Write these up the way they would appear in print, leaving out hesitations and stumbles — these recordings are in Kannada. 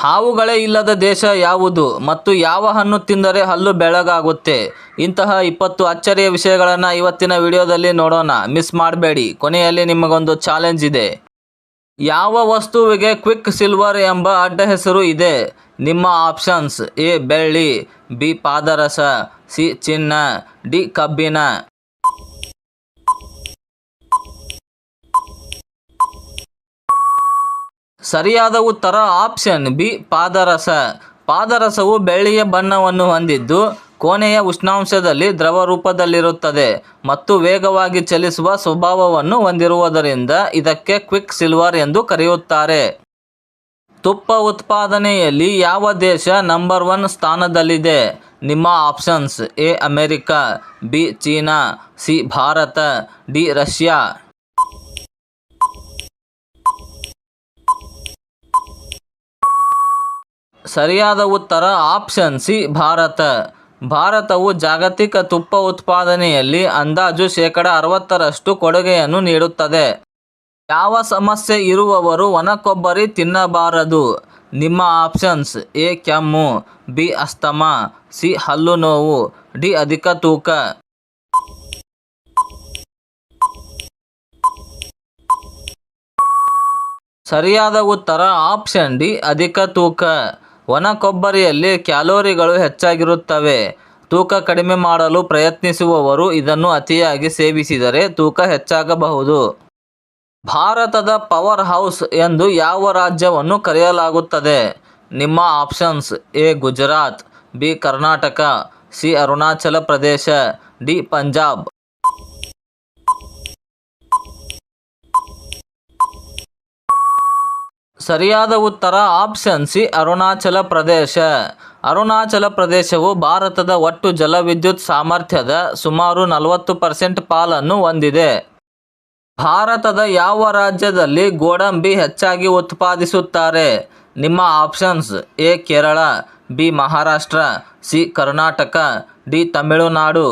ಹಾವುಗಳೇ ಇಲ್ಲದ ದೇಶ ಯಾವುದು ಮತ್ತು ಯಾವ ಹಣ್ಣು ತಿಂದರೆ ಹಲ್ಲು ಬೆಳ್ಳಗಾಗುತ್ತೆ? ಇಂತಹ 20 ಅಚ್ಚರಿಯ ವಿಷಯಗಳನ್ನು ಇವತ್ತಿನ ವಿಡಿಯೋದಲ್ಲಿ ನೋಡೋಣ. ಮಿಸ್ ಮಾಡಬೇಡಿ. ಕೊನೆಯಲ್ಲಿ ನಿಮಗೊಂದು ಚಾಲೆಂಜ್ ಇದೆ. ಯಾವ ವಸ್ತುವಿಗೆ ಕ್ವಿಕ್ ಸಿಲ್ವರ್ ಎಂಬ ಅಡ್ಡ ಹೆಸರು ಇದೆ? ನಿಮ್ಮ ಆಪ್ಷನ್ಸ್: ಎ ಬೆಳ್ಳಿ, ಬಿ ಪಾದರಸ, ಸಿ ಚಿನ್ನ, ಡಿ ಕಬ್ಬಿಣ. ಸರಿಯಾದ ಉತ್ತರ ಆಪ್ಷನ್ ಬಿ ಪಾದರಸ. ಪಾದರಸವು ಬೆಳ್ಳಿಯ ಬಣ್ಣವನ್ನು ಹೊಂದಿದ್ದು ಕೋಣೆಯ ಉಷ್ಣಾಂಶದಲ್ಲಿ ದ್ರವ ರೂಪದಲ್ಲಿರುತ್ತದೆ ಮತ್ತು ವೇಗವಾಗಿ ಚಲಿಸುವ ಸ್ವಭಾವವನ್ನು ಹೊಂದಿರುವುದರಿಂದ ಇದಕ್ಕೆ ಕ್ವಿಕ್ ಸಿಲ್ವರ್ ಎಂದು ಕರೆಯುತ್ತಾರೆ. ತುಪ್ಪ ಉತ್ಪಾದನೆಯಲ್ಲಿ ಯಾವ ದೇಶ ನಂಬರ್ 1 ಸ್ಥಾನದಲ್ಲಿದೆ? ನಿಮ್ಮ options: A America, B China, C Bharat, D Russia. ಸರಿಯಾದ ಉತ್ತರ ಆಪ್ಷನ್ ಸಿ ಭಾರತ. ಭಾರತವು ಜಾಗತಿಕ ತುಪ್ಪ ಉತ್ಪಾದನೆಯಲ್ಲಿ ಅಂದಾಜು 60% ಕೊಡುಗೆಯನ್ನು ನೀಡುತ್ತದೆ. ಯಾವ ಸಮಸ್ಯೆ ಇರುವವರು ಒಣ ಕೊಬ್ಬರಿ ತಿನ್ನಬಾರದು? ನಿಮ್ಮ ಆಪ್ಷನ್ಸ್: ಎ ಕೆಮ್ಮು, ಬಿ ಅಸ್ತಮಾ, ಸಿ ಹಲ್ಲು ನೋವು, ಡಿ ಅಧಿಕ ತೂಕ. ಸರಿಯಾದ ಉತ್ತರ ಆಪ್ಷನ್ ಡಿ ಅಧಿಕ ತೂಕ. ಒಣ ಕೊಬ್ಬರಿಯಲ್ಲಿ ಕ್ಯಾಲೋರಿಗಳು ಹೆಚ್ಚಾಗಿರುತ್ತವೆ. ತೂಕ ಕಡಿಮೆ ಮಾಡಲು ಪ್ರಯತ್ನಿಸುವವರು ಇದನ್ನು ಅತಿಯಾಗಿ ಸೇವಿಸಿದರೆ ತೂಕ ಹೆಚ್ಚಾಗಬಹುದು. ಭಾರತದ ಪವರ್ ಹೌಸ್ ಎಂದು ಯಾವ ರಾಜ್ಯವನ್ನು ಕರೆಯಲಾಗುತ್ತದೆ? ನಿಮ್ಮ options: A Gujarat, B Karnataka, C Arunachal Pradesh, D Punjab. ಸರಿಯಾದ ಉತ್ತರ ಆಪ್ಷನ್ ಸಿ ಅರುಣಾಚಲ ಪ್ರದೇಶ. ಅರುಣಾಚಲ ಪ್ರದೇಶವು ಭಾರತದ ಒಟ್ಟು ಜಲವಿದ್ಯುತ್ ಸಾಮರ್ಥ್ಯದ ಸುಮಾರು 40% ಪಾಲನ್ನು ಹೊಂದಿದೆ. ಭಾರತದ ಯಾವ ರಾಜ್ಯದಲ್ಲಿ ಗೋಡಂಬಿ ಹೆಚ್ಚಾಗಿ ಉತ್ಪಾದಿಸುತ್ತಾರೆ? ನಿಮ್ಮ options: A Kerala, B Maharashtra, C Karnataka, D Tamil Nadu.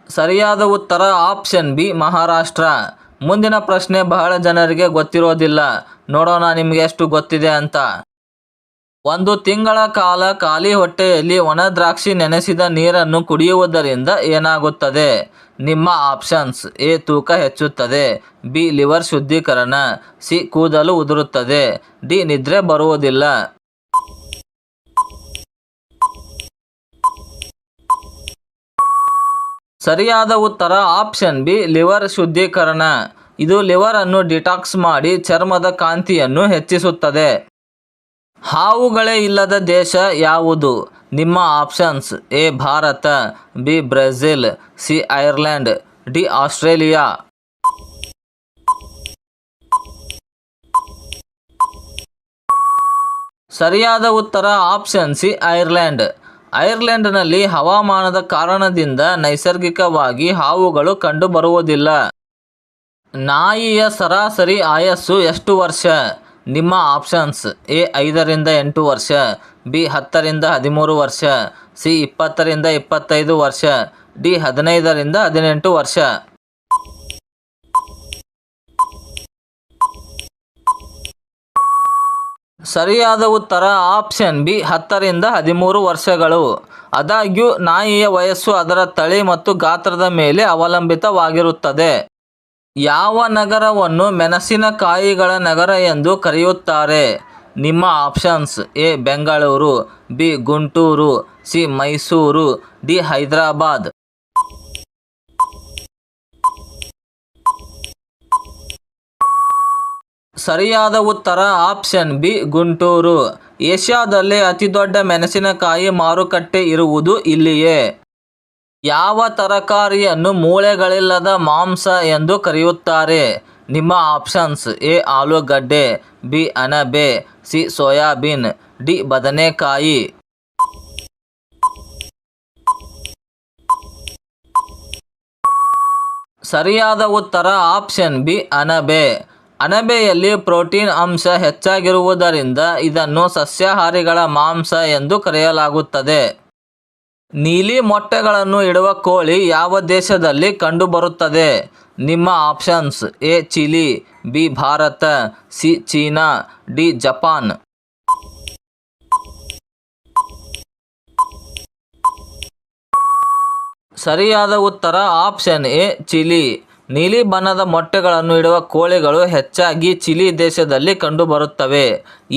ಸರಿಯಾದ ಉತ್ತರ ಆಪ್ಷನ್ ಬಿ ಮಹಾರಾಷ್ಟ್ರ. ಮುಂದಿನ ಪ್ರಶ್ನೆ ಬಹಳ ಜನರಿಗೆ ಗೊತ್ತಿರೋದಿಲ್ಲ. ನೋಡೋಣ ನಿಮಗೆ ಎಷ್ಟು ಗೊತ್ತಿದೆ ಅಂತ. 1 ತಿಂಗಳ ಕಾಲ ಖಾಲಿ ಹೊಟ್ಟೆಯಲ್ಲಿ ಒಣ ದ್ರಾಕ್ಷಿ ನೆನೆಸಿದ ನೀರನ್ನು ಕುಡಿಯುವುದರಿಂದ ಏನಾಗುತ್ತದೆ? ನಿಮ್ಮ ಆಪ್ಷನ್ಸ್: ಎ ತೂಕ ಹೆಚ್ಚುತ್ತದೆ, ಬಿ ಲಿವರ್ ಶುದ್ಧೀಕರಣ, ಸಿ ಕೂದಲು ಉದುರುತ್ತದೆ, ಡಿ ನಿದ್ರೆ ಬರುವುದಿಲ್ಲ. ಸರಿಯಾದ ಉತ್ತರ ಆಪ್ಷನ್ ಬಿ ಲಿವರ್ ಶುದ್ಧೀಕರಣ. ಇದು ಲಿವರ್ ಅನ್ನು ಡಿಟಾಕ್ಸ್ ಮಾಡಿ ಚರ್ಮದ ಕಾಂತಿಯನ್ನು ಹೆಚ್ಚಿಸುತ್ತದೆ. ಹಾವುಗಳೇ ಇಲ್ಲದ ದೇಶ ಯಾವುದು? ನಿಮ್ಮ options: A Bharat, B Brazil, C Ireland, D Australia. ಸರಿಯಾದ ಉತ್ತರ ಆಪ್ಷನ್ ಸಿ ಐರ್ಲೆಂಡ್. ಐರ್ಲೆಂಡ್ನಲ್ಲಿ ಹವಾಮಾನದ ಕಾರಣದಿಂದ ನೈಸರ್ಗಿಕವಾಗಿ ಹಾವುಗಳು ಕಂಡುಬರುವುದಿಲ್ಲ. ನಾಯಿಯ ಸರಾಸರಿ ಆಯಸ್ಸು ಎಷ್ಟು ವರ್ಷ? ನಿಮ್ಮ ಆಪ್ಷನ್ಸ್: ಎ 5 ರಿಂದ 8 ವರ್ಷ, ಬಿ 10 ರಿಂದ 13 ವರ್ಷ, ಸಿ 20 ರಿಂದ 25 ವರ್ಷ, ಡಿ 15 ರಿಂದ 18 ವರ್ಷ. ಸರಿಯಾದ ಉತ್ತರ ಆಪ್ಷನ್ ಬಿ 10 ರಿಂದ 13 ವರ್ಷಗಳು. ಆದಾಗ್ಯೂ ನಾಯಿಯ ವಯಸ್ಸು ಅದರ ತಳಿ ಮತ್ತು ಗಾತ್ರದ ಮೇಲೆ ಅವಲಂಬಿತವಾಗಿರುತ್ತದೆ. ಯಾವ ನಗರವನ್ನು ಮೆಣಸಿನಕಾಯಿಗಳ ನಗರ ಎಂದು ಕರೆಯುತ್ತಾರೆ? ನಿಮ್ಮ options: A Bengaluru, B Guntur, C Mysuru, D Hyderabad. ಸರಿಯಾದ ಉತ್ತರ ಆಪ್ಷನ್ ಬಿ ಗುಂಟೂರು. ಏಷ್ಯಾದಲ್ಲೇ ಅತಿದೊಡ್ಡ ಮೆಣಸಿನಕಾಯಿ ಮಾರುಕಟ್ಟೆ ಇರುವುದು ಇಲ್ಲಿಯೇ. ಯಾವ ತರಕಾರಿಯನ್ನು ಮೂಳೆಗಳಿಲ್ಲದ ಮಾಂಸ ಎಂದು ಕರೆಯುತ್ತಾರೆ? ನಿಮ್ಮ ಆಪ್ಷನ್ಸ್: ಎ ಆಲೂಗಡ್ಡೆ, ಬಿ ಅಣಬೆ, ಸಿ ಸೋಯಾಬೀನ್, ಡಿ ಬದನೆಕಾಯಿ. ಸರಿಯಾದ ಉತ್ತರ ಆಪ್ಷನ್ ಬಿ ಅಣಬೆ. ಅಣಬೆಯಲ್ಲಿ ಪ್ರೋಟೀನ್ ಅಂಶ ಹೆಚ್ಚಾಗಿರುವುದರಿಂದ ಇದನ್ನು ಸಸ್ಯಾಹಾರಿಗಳ ಮಾಂಸ ಎಂದು ಕರೆಯಲಾಗುತ್ತದೆ. ನೀಲಿ ಮೊಟ್ಟೆಗಳನ್ನು ಇಡುವ ಕೋಳಿ ಯಾವ ದೇಶದಲ್ಲಿ ಕಂಡುಬರುತ್ತದೆ? ನಿಮ್ಮ options: A Chile, B Bharat, C China, D Japan. ಸರಿಯಾದ ಉತ್ತರ ಆಪ್ಷನ್ ಎ ಚಿಲಿ. ನೀಲಿ ಬಣ್ಣದ ಮೊಟ್ಟೆಗಳನ್ನು ಇಡುವ ಕೋಳಿಗಳು ಹೆಚ್ಚಾಗಿ ಚಿಲಿ ದೇಶದಲ್ಲಿ ಕಂಡುಬರುತ್ತವೆ.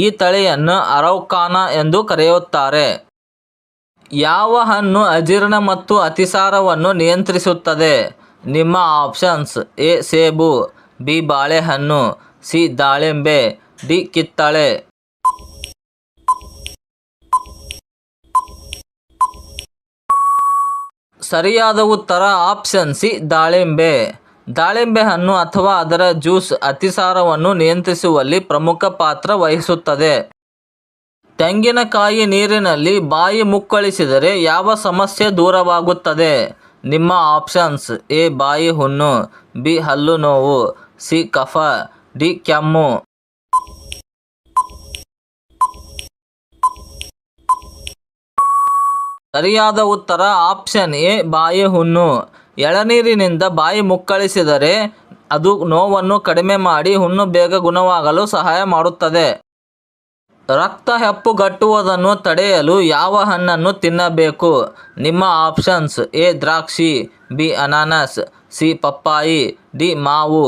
ಈ ತಳಿಯನ್ನು ಅರೌಕಾನಾ ಎಂದು ಕರೆಯುತ್ತಾರೆ. ಯಾವ ಹಣ್ಣು ಅಜೀರ್ಣ ಮತ್ತು ಅತಿಸಾರವನ್ನು ನಿಯಂತ್ರಿಸುತ್ತದೆ? ನಿಮ್ಮ ಆಪ್ಷನ್ಸ್: ಎ ಸೇಬು, ಬಿ ಬಾಳೆಹಣ್ಣು, ಸಿ ದಾಳಿಂಬೆ, ಡಿ ಕಿತ್ತಳೆ. ಸರಿಯಾದ ಉತ್ತರ ಆಪ್ಷನ್ ಸಿ ದಾಳಿಂಬೆ. ದಾಳಿಂಬೆ ಹಣ್ಣು ಅಥವಾ ಅದರ ಜ್ಯೂಸ್ ಅತಿಸಾರವನ್ನು ನಿಯಂತ್ರಿಸುವಲ್ಲಿ ಪ್ರಮುಖ ಪಾತ್ರ ವಹಿಸುತ್ತದೆ. ತೆಂಗಿನಕಾಯಿ ನೀರಿನಲ್ಲಿ ಬಾಯಿ ಮುಕ್ಕಳಿಸಿದರೆ ಯಾವ ಸಮಸ್ಯೆ ದೂರವಾಗುತ್ತದೆ? ನಿಮ್ಮ ಆಪ್ಷನ್ಸ್: ಎ ಬಾಯಿ ಹುಣ್ಣು, ಬಿ ಹಲ್ಲು ನೋವು, ಸಿ ಕಫ, ಡಿ ಕೆಮ್ಮು. ಸರಿಯಾದ ಉತ್ತರ ಆಪ್ಷನ್ ಎ ಬಾಯಿ ಹುಣ್ಣು. ಎಳನೀರಿನಿಂದ ಬಾಯಿ ಮುಕ್ಕಳಿಸಿದರೆ ಅದು ನೋವನ್ನು ಕಡಿಮೆ ಮಾಡಿ ಹುಣ್ಣು ಬೇಗ ಗುಣವಾಗಲು ಸಹಾಯ ಮಾಡುತ್ತದೆ. ರಕ್ತ ಹೆಪ್ಪುಗಟ್ಟುವುದನ್ನು ತಡೆಯಲು ಯಾವ ಹಣ್ಣನ್ನು ತಿನ್ನಬೇಕು? ನಿಮ್ಮ ಆಪ್ಷನ್ಸ್: ಎ ದ್ರಾಕ್ಷಿ, ಬಿ ಅನಾನಸ್, ಸಿ ಪಪ್ಪಾಯಿ, ಡಿ ಮಾವು.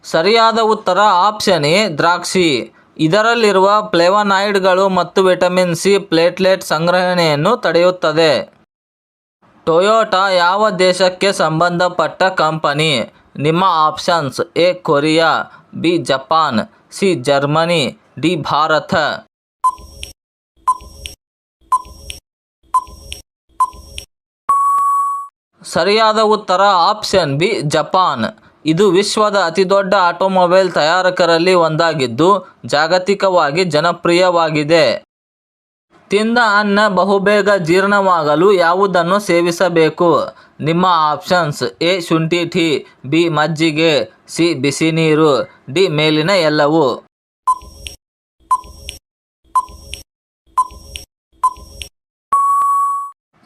ಸರಿಯಾದ ಉತ್ತರ ಆಪ್ಷನ್ ಎ ದ್ರಾಕ್ಷಿ. ಇದರಲ್ಲಿರುವ ಫ್ಲೇವನಾಯ್ಡ್ಗಳು ಮತ್ತು ವಿಟಮಿನ್ ಸಿ ಪ್ಲೇಟ್ಲೆಟ್ ಸಂಗ್ರಹಣೆಯನ್ನು ತಡೆಯುತ್ತದೆ. ಟೊಯೋಟಾ ಯಾವ ದೇಶಕ್ಕೆ ಸಂಬಂಧಪಟ್ಟ ಕಂಪನಿ? ನಿಮ್ಮ options: A Korea, B Japan, C Germany, D Bharat. ಸರಿಯಾದ ಉತ್ತರ ಆಪ್ಷನ್ ಬಿ ಜಪಾನ್. ಇದು ವಿಶ್ವದ ಅತಿದೊಡ್ಡ ಆಟೋಮೊಬೈಲ್ ತಯಾರಕರಲ್ಲಿ ಒಂದಾಗಿದ್ದು ಜಾಗತಿಕವಾಗಿ ಜನಪ್ರಿಯವಾಗಿದೆ. ತಿಂದ ಅನ್ನ ಬಹುಬೇಗ ಜೀರ್ಣವಾಗಲು ಯಾವುದನ್ನು ಸೇವಿಸಬೇಕು? ನಿಮ್ಮ ಆಪ್ಷನ್ಸ್: ಎ ಶುಂಠಿ ಟೀ, ಬಿ ಮಜ್ಜಿಗೆ, ಸಿ ಬಿಸಿ ನೀರು, ಡಿ ಮೇಲಿನ ಎಲ್ಲವೂ.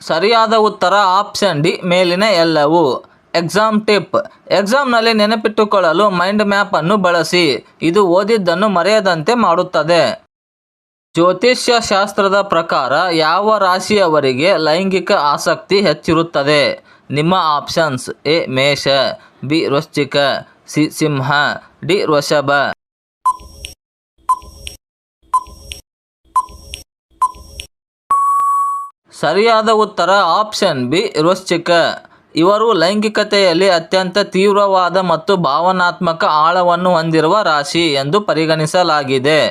ಸರಿಯಾದ ಉತ್ತರ ಆಪ್ಷನ್ ಡಿ ಮೇಲಿನ ಎಲ್ಲವೂ. ಎಕ್ಸಾಮ್ ಟಿಪ್: ಎಕ್ಸಾಮ್ನಲ್ಲಿ ನೆನಪಿಟ್ಟುಕೊಳ್ಳಲು ಮೈಂಡ್ ಮ್ಯಾಪ್ ಅನ್ನು ಬಳಸಿ. ಇದು ಓದಿದ್ದನ್ನು ಮರೆಯದಂತೆ ಮಾಡುತ್ತದೆ. ಜ್ಯೋತಿಷ್ಯ ಶಾಸ್ತ್ರದ ಪ್ರಕಾರ ಯಾವ ರಾಶಿಯವರಿಗೆ ಲೈಂಗಿಕ ಆಸಕ್ತಿ ಹೆಚ್ಚಿರುತ್ತದೆ? ನಿಮ್ಮ ಆಪ್ಷನ್ಸ್: ಎ ಮೇಷ, ಬಿ ವೃಶ್ಚಿಕ, ಸಿ ಸಿಂಹ, ಡಿ ವೃಷಭ. ಸರಿಯಾದ ಉತ್ತರ ಆಪ್ಷನ್ ಬಿ ವೃಶ್ಚಿಕ. ಇವರು ಲೈಂಗಿಕತೆಯಲ್ಲಿ ಅತ್ಯಂತ ತೀವ್ರವಾದ ಮತ್ತು ಭಾವನಾತ್ಮಕ ಆಳವನ್ನು ಹೊಂದಿರುವ ರಾಶಿ ಎಂದು ಪರಿಗಣಿಸಲಾಗಿದೆ.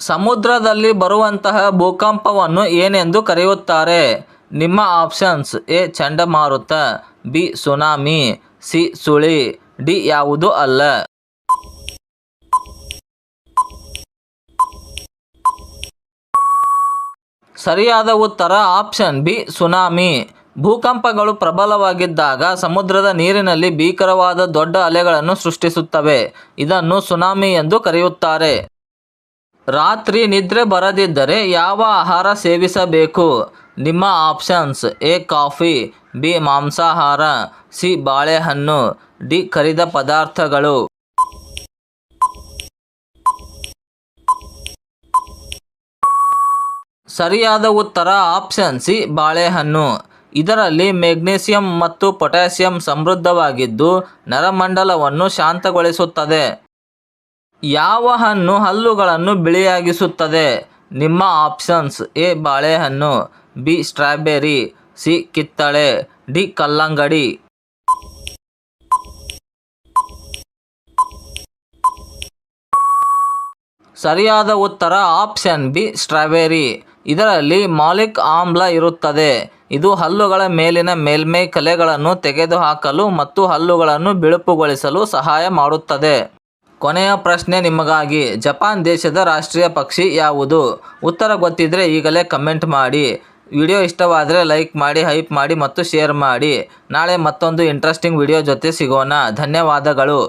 ಸಮುದ್ರದಲ್ಲಿ ಬರುವಂತಹ ಭೂಕಂಪವನ್ನು ಏನೆಂದು ಕರೆಯುತ್ತಾರೆ? ನಿಮ್ಮ ಆಪ್ಷನ್ಸ್: ಎ ಚಂಡಮಾರುತ, ಬಿ ಸುನಾಮಿ, ಸಿ ಸುಳಿ, ಡಿ ಯಾವುದೂ ಅಲ್ಲ. ಸರಿಯಾದ ಉತ್ತರ ಆಪ್ಷನ್ ಬಿ ಸುನಾಮಿ. ಭೂಕಂಪಗಳು ಪ್ರಬಲವಾಗಿದ್ದಾಗ ಸಮುದ್ರದ ನೀರಿನಲ್ಲಿ ಭೀಕರವಾದ ದೊಡ್ಡ ಅಲೆಗಳನ್ನು ಸೃಷ್ಟಿಸುತ್ತವೆ. ಇದನ್ನು ಸುನಾಮಿ ಎಂದು ಕರೆಯುತ್ತಾರೆ. ರಾತ್ರಿ ನಿದ್ರೆ ಬರದಿದ್ದರೆ ಯಾವ ಆಹಾರ ಸೇವಿಸಬೇಕು? ನಿಮ್ಮ ಆಪ್ಷನ್ಸ್: ಎ ಕಾಫಿ, ಬಿ ಮಾಂಸಾಹಾರ, ಸಿ ಬಾಳೆಹಣ್ಣು, ಡಿ ಕರಿದ ಪದಾರ್ಥಗಳು. ಸರಿಯಾದ ಉತ್ತರ ಆಪ್ಷನ್ ಸಿ ಬಾಳೆಹಣ್ಣು. ಇದರಲ್ಲಿ ಮೆಗ್ನೀಸಿಯಂ ಮತ್ತು ಪೊಟ್ಯಾಸಿಯಂ ಸಮೃದ್ಧವಾಗಿದ್ದು ನರಮಂಡಲವನ್ನು ಶಾಂತಗೊಳಿಸುತ್ತದೆ. ಯಾವ ಹಣ್ಣು ಹಲ್ಲುಗಳನ್ನು ಬಿಳಿಯಾಗಿಸುತ್ತದೆ? ನಿಮ್ಮ ಆಪ್ಷನ್ಸ್: ಎ ಬಾಳೆಹಣ್ಣು, ಬಿ ಸ್ಟ್ರಾಬೆರಿ, ಸಿ ಕಿತ್ತಳೆ, ಡಿ ಕಲ್ಲಂಗಡಿ. ಸರಿಯಾದ ಉತ್ತರ ಆಪ್ಷನ್ ಬಿ ಸ್ಟ್ರಾಬೆರಿ. ಇದರಲ್ಲಿ ಮಾಲಿಕ್ ಆಮ್ಲ ಇರುತ್ತದೆ. ಇದು ಹಲ್ಲುಗಳ ಮೇಲಿನ ಮೇಲ್ಮೈ ಕಲೆಗಳನ್ನು ತೆಗೆದುಹಾಕಲು ಮತ್ತು ಹಲ್ಲುಗಳನ್ನು ಬಿಳುಪುಗೊಳಿಸಲು ಸಹಾಯ ಮಾಡುತ್ತದೆ. ಕೊನೆಯ ಪ್ರಶ್ನೆ ನಿಮಗಾಗಿ. ಜಪಾನ್ ದೇಶದ ರಾಷ್ಟ್ರೀಯ ಪಕ್ಷಿ ಯಾವುದು? ಉತ್ತರ ಗೊತ್ತಿದ್ರೆ ಈಗಲೇ ಕಮೆಂಟ್ ಮಾಡಿ. ವಿಡಿಯೋ ಇಷ್ಟವಾದರೆ ಲೈಕ್ ಮಾಡಿ, ಹೈಪ್ ಮಾಡಿ ಮತ್ತು ಶೇರ್ ಮಾಡಿ. ನಾಳೆ ಮತ್ತೊಂದು ಇಂಟ್ರೆಸ್ಟಿಂಗ್ ವಿಡಿಯೋ ಜೊತೆ ಸಿಗೋಣ. ಧನ್ಯವಾದಗಳು.